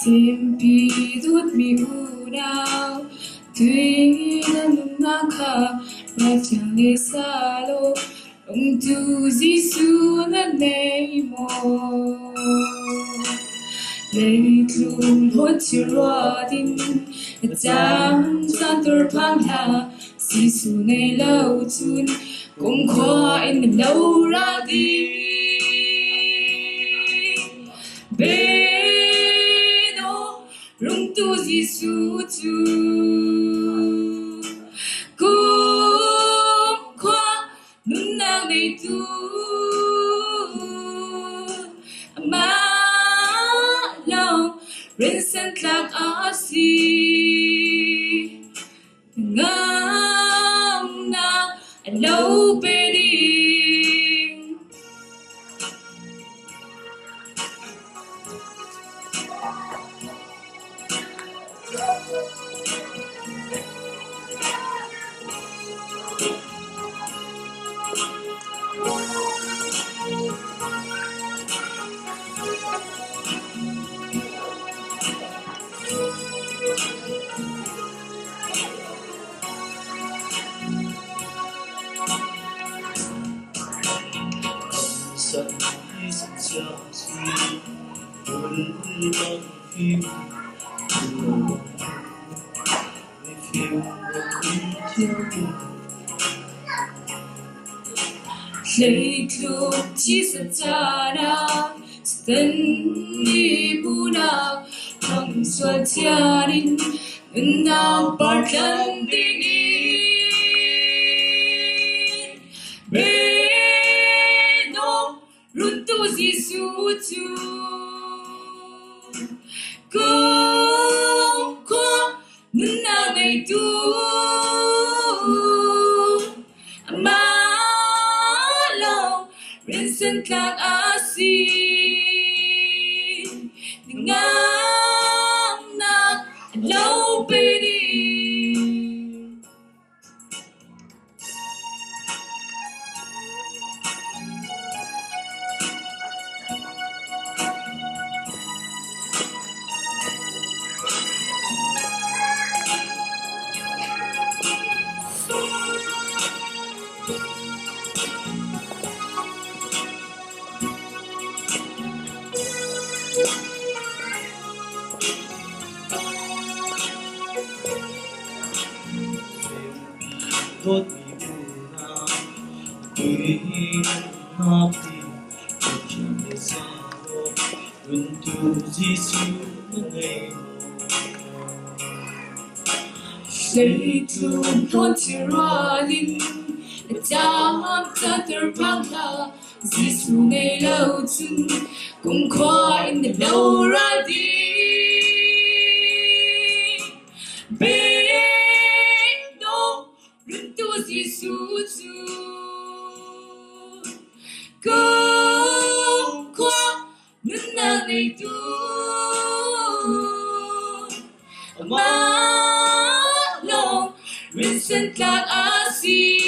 Xem pi đốt mi u đào tuy là mà khá mà chẳng lẽ xa lô ông tu Giêsu là này mô lấy luôn hốt chiều loa tin chẳng ra tôi phang hà Giêsu này lâu chun cũng khoa em mình lâu ra đi bê đô rung tu Giêsu chu cũng khoa nun nàng này tu mà lòng ren sen lạc á si ngam na lâu bê đi Hãy lấy lúc chỉ sợ cha na tên đi bu na không xóa cha đình na bắt chân đi bê đô run tu Giêsu chu cũng có na ngày tu mà ren sen lạc á si ngam na lâu bê đi hốt mi u đào tuy là chẳng lẽ xa lô ông tu Giêsu là này lấy luôn hốt chiều loa tin chẳng ra tôi phang hà Giêsu này lâu chun cũng khoa em mình lâu ra đi bê đô rung tu Giêsu chu cũng khoa nun nàng này tu mà lòng ren sen lạc á si